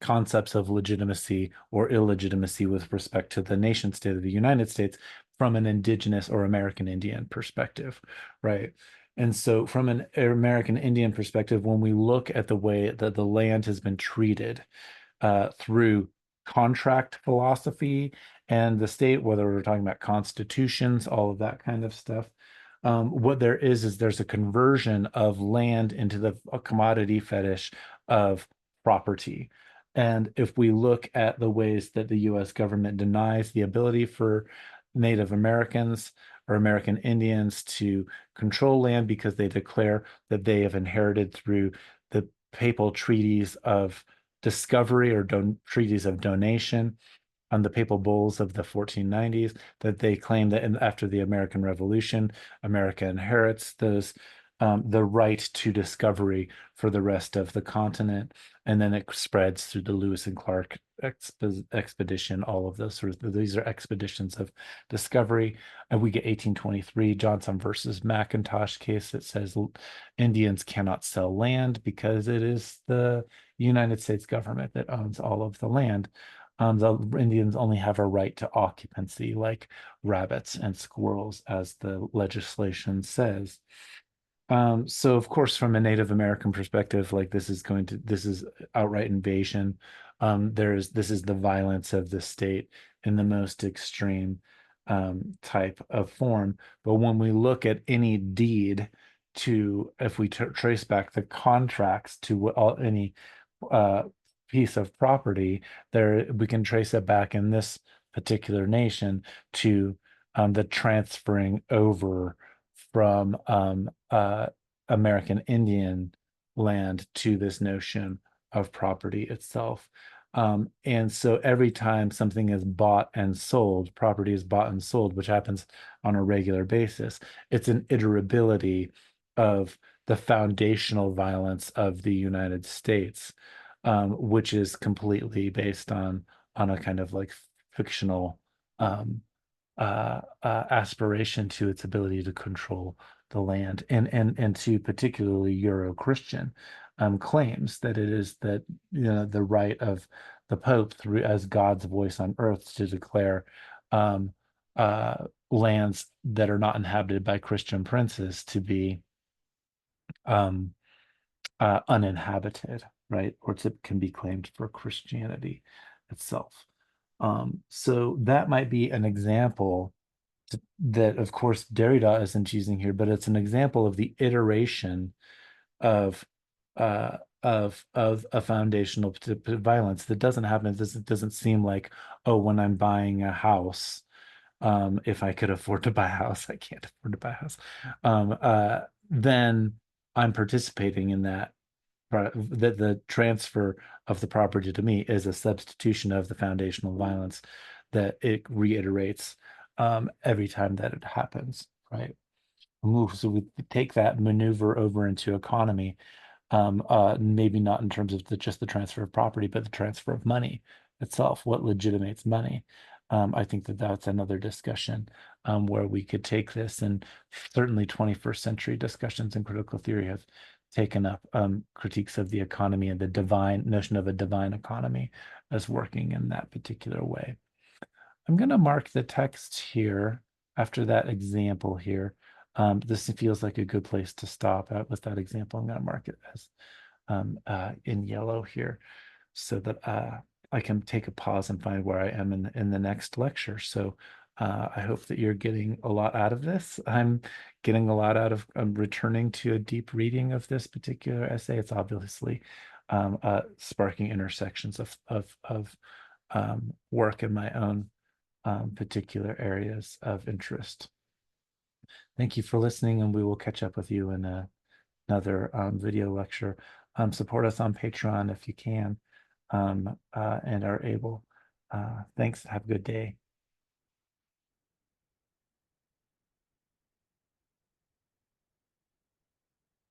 concepts of legitimacy or illegitimacy with respect to the nation state of the United States from an indigenous or American Indian perspective, right? And so, from an American Indian perspective, when we look at the way that the land has been treated through contract philosophy and the state, whether we're talking about constitutions, all of that kind of stuff, what there is there's a conversion of land into a commodity fetish of property. And if we look at the ways that the US government denies the ability for Native Americans or American Indians to control land because they declare that they have inherited through the papal treaties of discovery or treaties of donation on the papal bulls of the 1490s, that they claim that after the American Revolution, America inherits those the right to discovery for the rest of the continent, and then it spreads through the Lewis and Clark expedition. All of those these are expeditions of discovery, and we get 1823 Johnson versus McIntosh case that says Indians cannot sell land because it is the United States government that owns all of the land. The Indians only have a right to occupancy, like rabbits and squirrels, as the legislation says. So of course, from a Native American perspective, like this is outright invasion. This is the violence of the state in the most extreme type of form. But when we look at any deed if we trace back the contracts to any uh, piece of property, there we can trace it back in this particular nation to the transferring over from American Indian land to this notion of property itself. And so every time something is bought and sold, property is bought and sold, which happens on a regular basis, it's an iterability of the foundational violence of the United States, which is completely based on a kind of like fictional aspiration to its ability to control the land, and to particularly Euro-Christian claims that it is that the right of the Pope through as God's voice on earth to declare um, lands that are not inhabited by Christian princes to be um, uninhabited, right? Or to can be claimed for Christianity itself. So that might be an example that, of course, Derrida isn't using here, but it's an example of the iteration of of a foundational violence that doesn't happen. It doesn't seem like, oh, when I'm buying a house, if I could afford to buy a house, I can't afford to buy a house. Then I'm participating in that. That the transfer of the property to me is a substitution of the foundational violence that it reiterates every time that it happens, right? So we take that maneuver over into economy, maybe not in terms of just the transfer of property, but the transfer of money itself, what legitimates money. I think that that's another discussion where we could take this, and certainly 21st century discussions in critical theory have taken up critiques of the economy and the divine notion of a divine economy as working in that particular way. I'm going to mark the text here after that example here. This feels like a good place to stop at with that example. I'm going to mark it as in yellow here so that I can take a pause and find where I am in the next lecture. So I hope that you're getting a lot out of this. I'm getting a lot out of returning to a deep reading of this particular essay. It's obviously sparking intersections of work in my own particular areas of interest. Thank you for listening, and we will catch up with you in another video lecture. Support us on Patreon if you can and are able. Thanks. Have a good day.